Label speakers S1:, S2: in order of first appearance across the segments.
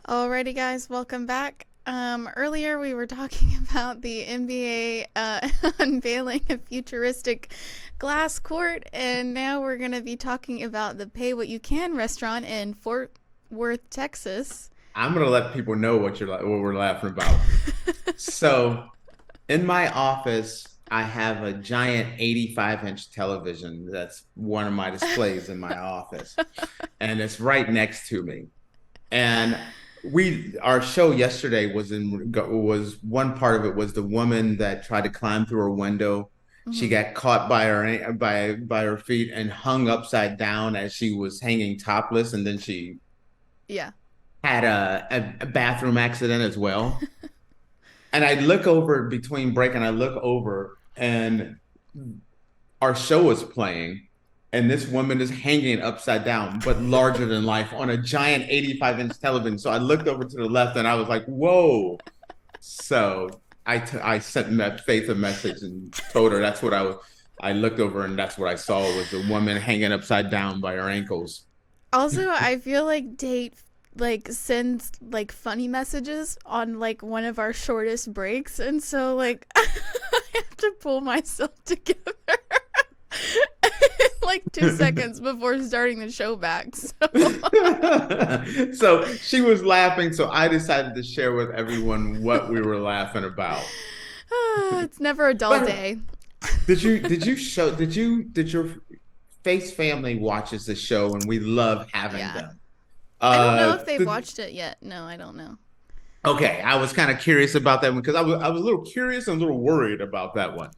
S1: Alrighty, guys, welcome back. Earlier we were talking about the NBA unveiling a futuristic glass court, and now we're going to be talking about the Pay What You Can restaurant in Fort Worth, Texas.
S2: I'm gonna let people know what we're laughing about. So in my office, I have a giant 85-inch television. That's one of my displays in my office, and it's right next to me. And our show yesterday was one part of it was the woman that tried to climb through her window. She
S1: Hmm.
S2: got caught by her feet and hung upside down as she was hanging topless, and then she
S1: Yeah.
S2: had a bathroom accident as well. And I look over between break and I look over and our show is playing and this woman is hanging upside down, but larger than life on a giant 85-inch television. So I looked over to the left and I was like, whoa. So I sent Faith a message and told her that's what I looked over and that's what I saw was a woman hanging upside down by her ankles.
S1: Also, I feel like Tate sends funny messages on one of our shortest breaks, and so I have to pull myself together like 2 seconds before starting the show back. So
S2: So she was laughing, so I decided to share with everyone what we were laughing about.
S1: it's never a dull
S2: But
S1: day.
S2: did your Face family watches the show and we love having
S1: Yeah.
S2: them.
S1: I don't know if they've
S2: Did,
S1: watched it yet. No, I don't know.
S2: okay, I was kind of curious about that one because I was a little curious and a little worried about that one.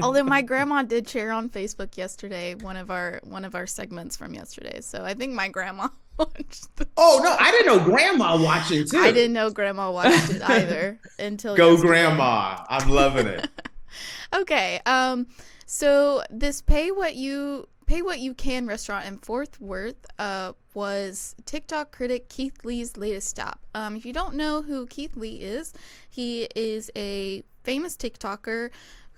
S1: Although my grandma did share on Facebook yesterday one of our segments from yesterday. So I think my grandma watched the
S2: Oh no,
S1: show.
S2: I didn't know grandma watching
S1: I
S2: too.
S1: didn't know grandma watched it either until
S2: Go
S1: yesterday.
S2: grandma. I'm loving it.
S1: Okay. So this Pay What You Can restaurant in Fort Worth was TikTok critic Keith Lee's latest stop. If you don't know who Keith Lee is, he is a famous TikToker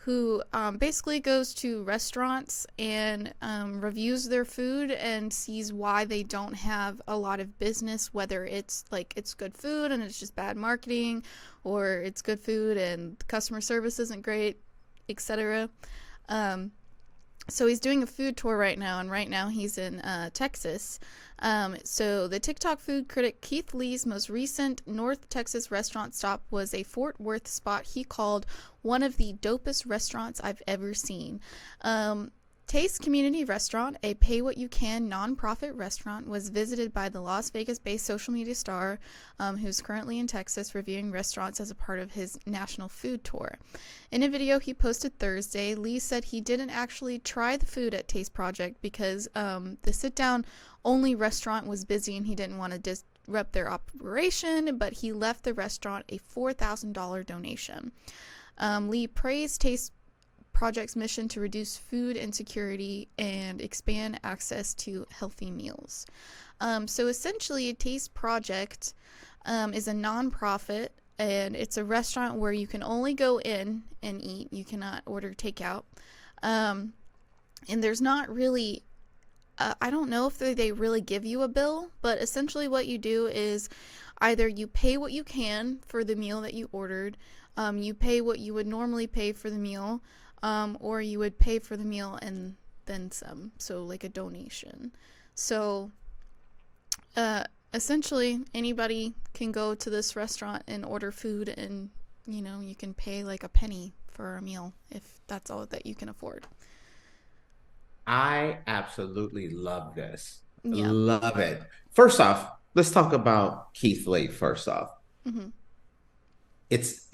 S1: who basically goes to restaurants and reviews their food and sees why they don't have a lot of business, whether it's it's good food and it's just bad marketing, or it's good food and the customer service isn't great, etc. So he's doing a food tour right now, and right now he's in Texas. So the TikTok food critic Keith Lee's most recent North Texas restaurant stop was a Fort Worth spot he called one of the dopest restaurants I've ever seen. Taste Community Restaurant, a pay what you can nonprofit restaurant, was visited by the Las Vegas-based social media star who's currently in Texas reviewing restaurants as a part of his national food tour. In a video he posted Thursday, Lee said he didn't actually try the food at Taste Project because the sit-down only restaurant was busy and he didn't want to disrupt their operation, but he left the restaurant a $4,000 donation. Lee praised Taste Project's mission to reduce food insecurity and expand access to healthy meals. So essentially, Taste Project is a nonprofit, and it's a restaurant where you can only go in and eat. You cannot order takeout. And there's not really, I don't know if they really give you a bill, but essentially what you do is either you pay what you can for the meal that you ordered, you pay what you would normally pay for the meal, or you would pay for the meal and then some, so like a donation. So essentially anybody can go to this restaurant and order food, and you can pay like a penny for a meal if that's all that you can afford.
S2: I absolutely love this.
S1: Yeah.
S2: Love it. First off, let's talk about Keith Lee first off.
S1: Hmm.
S2: It's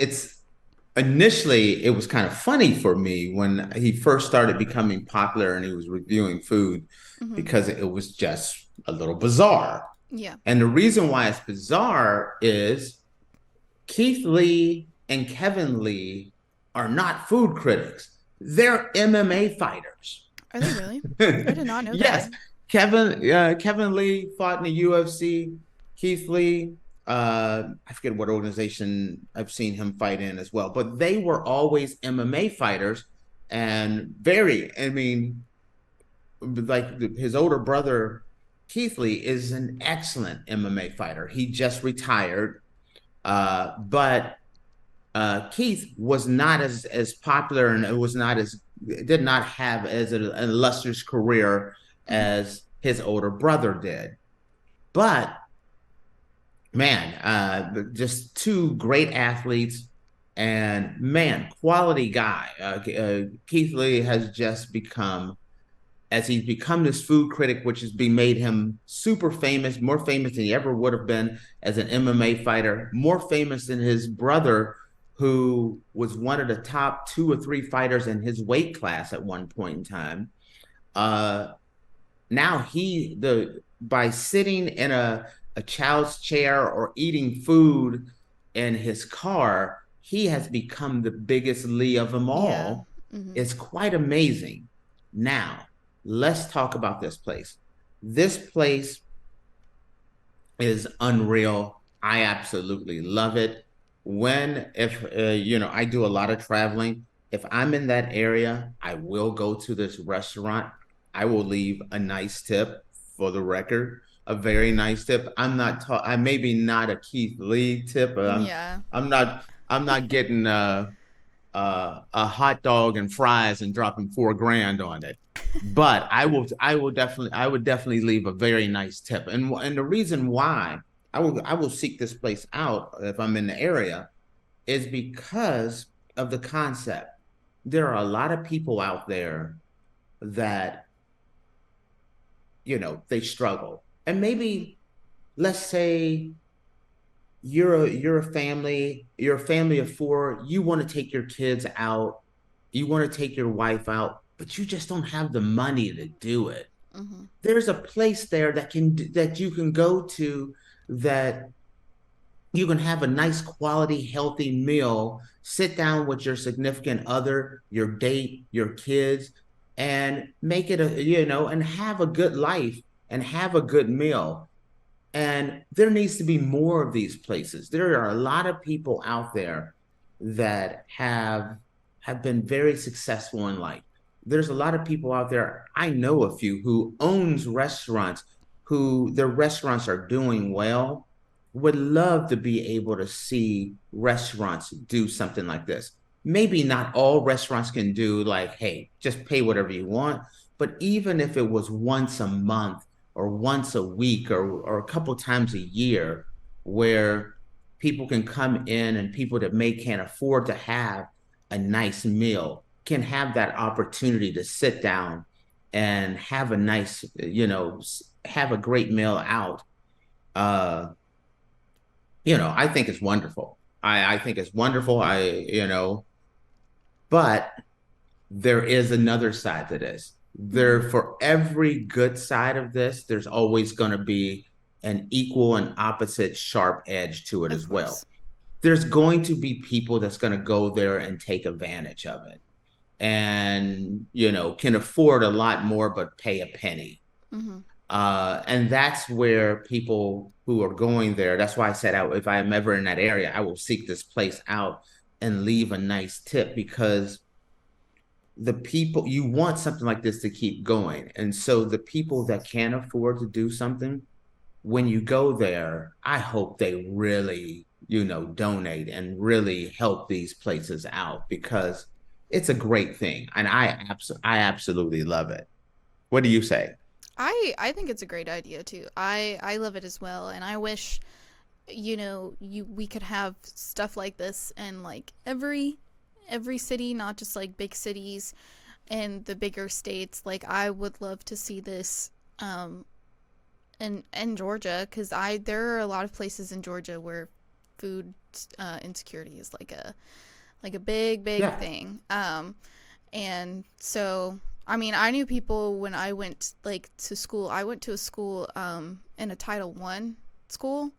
S2: initially it was kind of funny for me when he first started becoming popular and he was reviewing food
S1: Hmm.
S2: because it was just a little bizarre.
S1: Yeah.
S2: And the reason why it's bizarre is Keith Lee and Kevin Lee are not food critics. They're MMA fighters.
S1: Are they really? I did not know that.
S2: Yes, Kevin Lee fought in the UFC. Keith Lee, I forget what organization I've seen him fight in as well, but they were always MMA fighters and very, I mean, like his older brother Keith Lee is an excellent MMA fighter. He just retired, but Keith was not as popular, and it was not as did not have as an illustrious career
S1: Mm-hmm.
S2: as his older brother did. But man, just two great athletes, and man, quality guy. Keith Lee has just become, as he's become this food critic, which has been made him super famous, more famous than he ever would have been as an MMA fighter, more famous than his brother, who was one of the top two or three fighters in his weight class at one point in time. Uh, Now he the by sitting in a child's chair or eating food in his car, he has become the biggest Lee of them
S1: Yeah.
S2: all.
S1: Mm-hmm.
S2: It's quite amazing. Now, let's talk about this place. This place is unreal. I absolutely love it. If I do a lot of traveling. If I'm in that area, I will go to this restaurant. I will leave a nice tip, for the record, a very nice tip. I maybe not a Keith Lee tip, but
S1: Yeah.
S2: I'm not getting a hot dog and fries and dropping $4,000 on it. But I would definitely leave a very nice tip. And the reason why I will seek this place out if I'm in the area is because of the concept. There are a lot of people out there that, they struggle. And maybe, let's say, you're a family of four, you want to take your kids out, you want to take your wife out, but you just don't have the money to do it.
S1: Mm-hmm.
S2: There's a place there that you can go to, that you can have a nice quality healthy meal, sit down with your significant other, your date, your kids, and make it and have a good life and have a good meal. And there needs to be more of these places. There are a lot of people out there that have been very successful in life. There's a lot of people out there. I know a few who owns restaurants, who their restaurants are doing well. Would love to be able to see restaurants do something like this. Maybe not all restaurants can do, like, hey, just pay whatever you want. But even if it was once a month or once a week, or a couple times a year, where people can come in, and people that may can't afford to have a nice meal can have that opportunity to sit down and have a nice, have a great meal out. Uh, I think it's wonderful. I think it's wonderful. But there is another side to this.
S1: Mm-hmm.
S2: For every good side of this, there's always going to be an equal and opposite sharp edge to it
S1: Of
S2: as well.
S1: course.
S2: There's going to be people that's going to go there and take advantage of it, and can afford a lot more but pay a penny.
S1: Mm-hmm.
S2: And that's where people who are going there, that's why I said, if I'm ever in that area, I will seek this place out and leave a nice tip, because the people, you want something like this to keep going. And so the people that can afford to do something, when you go there, I hope they really, donate and really help these places out, because it's a great thing. And I absolutely love it. What do you say?
S1: I think it's a great idea too. I love it as well, and I wish we could have stuff like this in like every city, not just like big cities and the bigger states. Like I would love to see this in Georgia, cuz there are a lot of places in Georgia where food insecurity is like a big
S2: Yeah.
S1: thing. And so I mean, I knew people when I went like to school. I went to a school in a Title I school.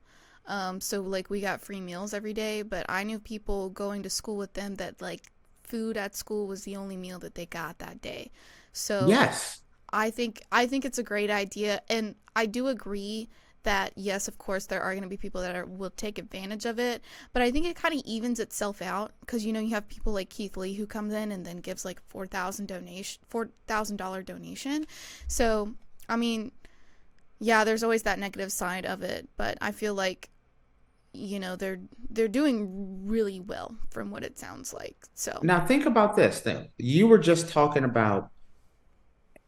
S1: So like we got free meals every day, but I knew people going to school with them that like food at school was the only meal that they got that day. So
S2: Yes.
S1: I think it's a great idea, and I do agree that yes, of course, there are going to be people that will take advantage of it, but I think it kind of evens itself out, because you have people like Keith Lee who comes in and then gives like $4,000 donation. So I mean, Yeah, there's always that negative side of it, but I feel like they're doing really well from what it sounds like. So,
S2: Now think about this thing. You were just talking about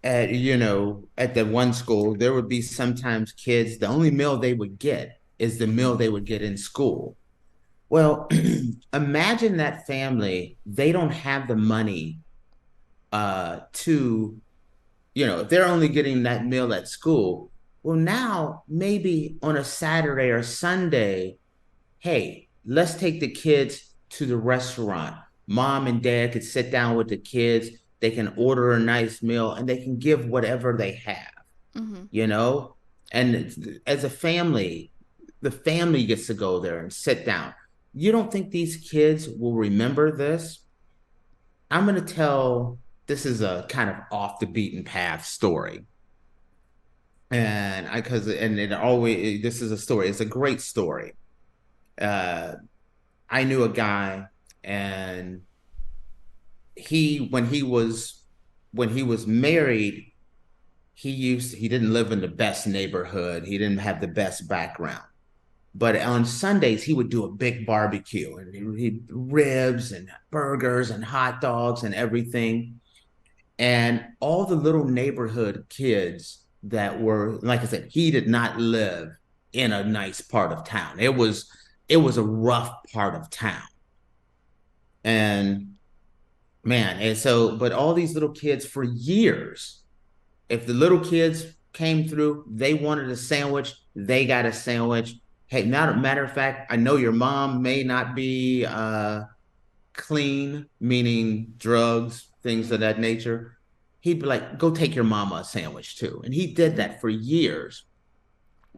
S2: at the one school, there would be sometimes kids, the only meal they would get is the meal
S1: mhm,
S2: they would get in school. Well, imagine that family, they don't have the money to, if they're only getting that meal at school, well, now maybe on a Saturday or Sunday, hey, let's take the kids to the restaurant. Mom and dad could sit down with the kids. They can order a nice meal and they can give whatever they have,
S1: mhm,
S2: you know? And as a family, the family gets to go there and sit down. You don't think these kids will remember this? I'm going to tell this is a kind of off the beaten path story. And it always, this is a story, it's a great story. Uh, I knew a guy, and he when he was married, he didn't live in the best neighborhood. He didn't have the best background. But on Sundays, he would do a big barbecue, and he ribs and burgers and hot dogs and everything. And all the little neighborhood kids that were, like I said, he did not live in a nice part of town. It was a rough part of town. And man, and so, but all these little kids for years, if the little kids came through, they wanted a sandwich, they got a sandwich. Hey, matter of fact, I know your mom may not be clean, meaning drugs, things of that nature. He'd be like, go take your mama a sandwich too. And he did
S1: mhm,
S2: that for years.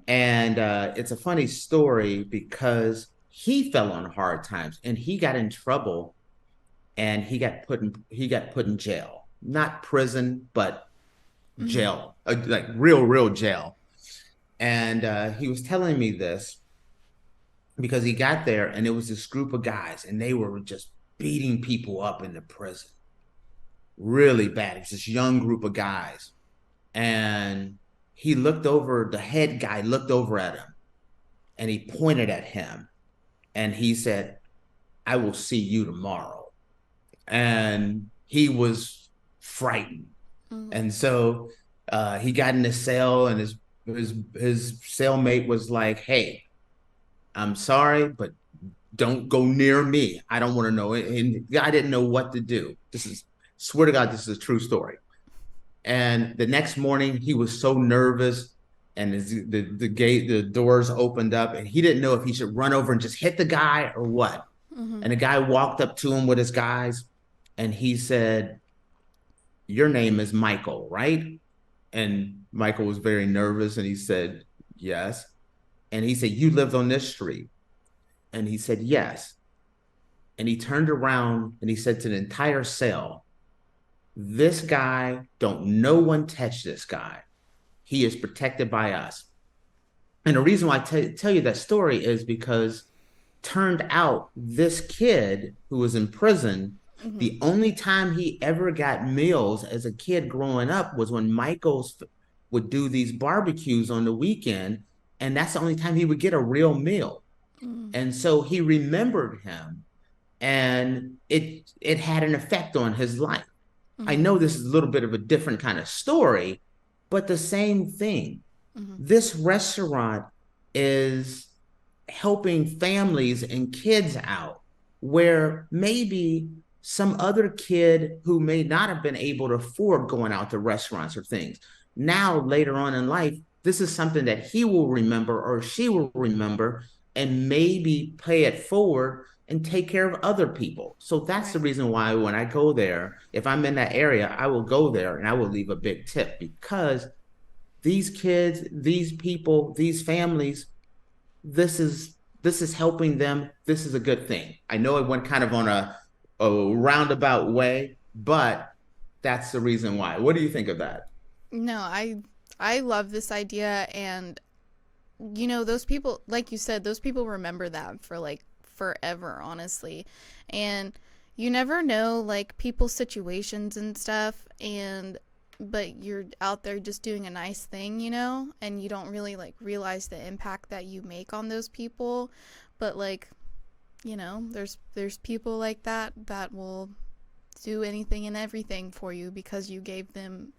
S2: And it's a funny story because he fell on hard times and he got in trouble and he got put in jail. Not prison, but
S1: mhm,
S2: jail, like real jail. And he was telling me this because he got there and it was this group of guys and they were just beating people up in the prison really bad. It's this young group of guys. And the head guy looked over at him and he pointed at him and he said, I will see you tomorrow. And he was frightened.
S1: mhm.
S2: And so he got in the cell, and his cellmate was like, "Hey, I'm sorry, but don't go near me. I don't want to know." And I didn't know what to do. Swear to God, this is a true story. And the next morning, he was so nervous, and the doors opened up, and he didn't know if he should run over and just hit the guy or what.
S1: Mhm.
S2: And the guy walked up to him with his guys, and he said, "Your name is Michael, right?" And Michael was very nervous and he said, "Yes." And he said, "You lived on this street?" And he said, "Yes." And he turned around and he said to the entire cell, "This guy, don't no one touch this guy. He is protected by us." And the reason why tell you that story is because turned out this kid who was in prison,
S1: Mhm.
S2: the only time he ever got meals as a kid growing up was when Michael's would do these barbecues on the weekend, and that's the only time he would get a real meal.
S1: Mhm.
S2: And so he remembered him, and it had an effect on his life. I
S1: Mhm.
S2: know this is a little bit of a different kind of story, but the same thing.
S1: Mhm.
S2: This restaurant is helping families and kids out where maybe some other kid who may not have been able to afford going out to restaurants or things. Now, later on in life, this is something that he will remember or she will remember and maybe pay it forward and take care of other people. So that's the
S1: Right.
S2: reason why when I go there, if I'm in that area, I will go there and I will leave a big tip because these kids, these people, these families, this is helping them. This is a good thing. I know it went kind of on a roundabout way, but that's the reason why. What do you think of that?
S1: No, I love this idea, and those people, like you said, those people remember that for like forever, honestly. And you never know like people's situations and stuff, and but you're out there just doing a nice thing, you know, and you don't really like realize the impact that you make on those people. But like, you know, there's people like that will do anything and everything for you because you gave them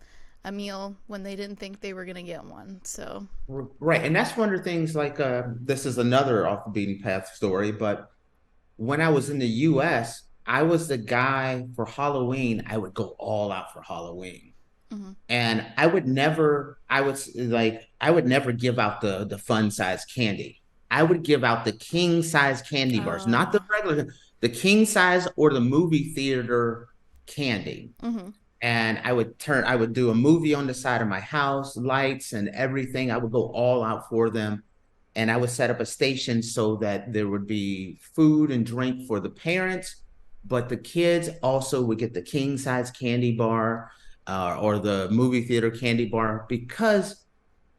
S1: a meal when they didn't think they were going to get one. So
S2: Right. And that's one of the things like this is another off the beaten path story, but when I was in the US, I was the guy for Halloween. I would go all out for Halloween.
S1: mm-hmm.
S2: And I would never give out the fun size candy. I would give out the king size candy bars, not the regular, the king size or the movie theater candy.
S1: Mm-hmm.
S2: And I would do a movie on the side of my house, lights and everything. I would go all out for them. And I would set up a station so that there would be food and drink for the parents, but the kids also would get the king size candy bar or the movie theater candy bar because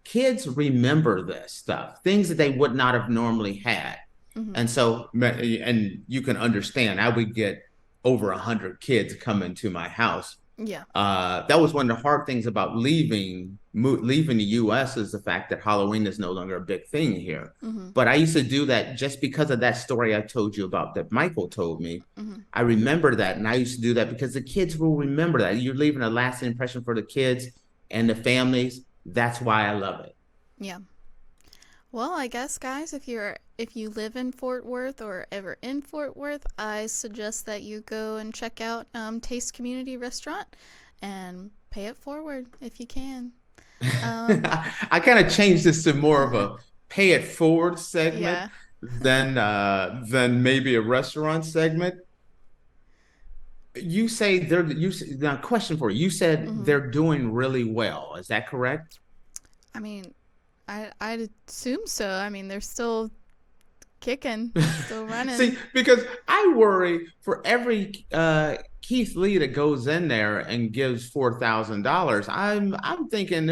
S2: kids remember this stuff, things that they would not have normally had.
S1: Mm-hmm.
S2: And so, and you can understand, I would get over 100 kids coming to my house.
S1: Yeah.
S2: That was one of the hard things about leaving the US is the fact that Halloween is no longer a big thing here.
S1: Mm-hmm.
S2: But I used to do that just because of that story I told you about that Michael told me.
S1: Mm-hmm.
S2: I remember that, and I used to do that because the kids will remember that. You're leaving a lasting impression for the kids and the families. That's why I love it.
S1: Yeah. Well, I guess, guys, if you live in Fort Worth or ever in Fort Worth, I suggest that you go and check out Taste Community Restaurant and pay it forward if you can.
S2: I kind of changed this to more of a pay it forward segment than maybe a restaurant segment. You say now question for you. You said
S1: Mm-hmm.
S2: they're doing really well. Is that correct?
S1: I mean, I'd assume so. I mean, they're still kicking, still running.
S2: See, because I worry for every Keith Lee that goes in there and gives $4,000. I'm thinking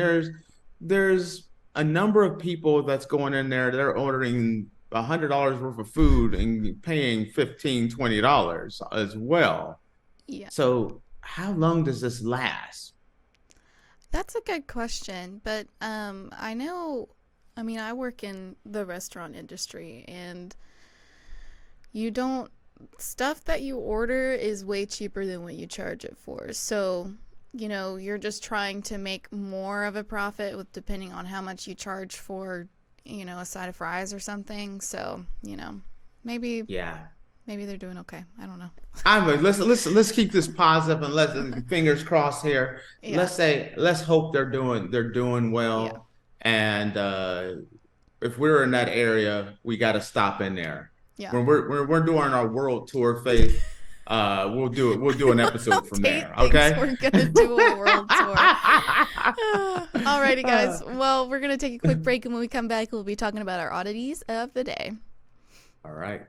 S2: there's a number of people that's going in there. They're ordering $100 worth of food and paying $15-$20 as well.
S1: Yeah.
S2: So how long does this last?
S1: That's a good question, but I know, I mean, I work in the restaurant industry, and stuff that you order is way cheaper than what you charge it for. So, you know, you're just trying to make more of a profit depending on how much you charge for, you know, a side of fries or something. So, you know, maybe they're doing okay. I don't know.
S2: Let's keep this positive and let's fingers crossed here.
S1: Yeah.
S2: Let's hope they're doing well.
S1: Yeah.
S2: And if we're in that area, we got to stop in there.
S1: Yeah.
S2: When we're doing our world tour, Faith, we'll do an episode from there. Okay.
S1: We're gonna do a world tour. Alrighty, guys. Well, we're gonna take a quick break, and when we come back, we'll be talking about our oddities of the day.
S2: All right.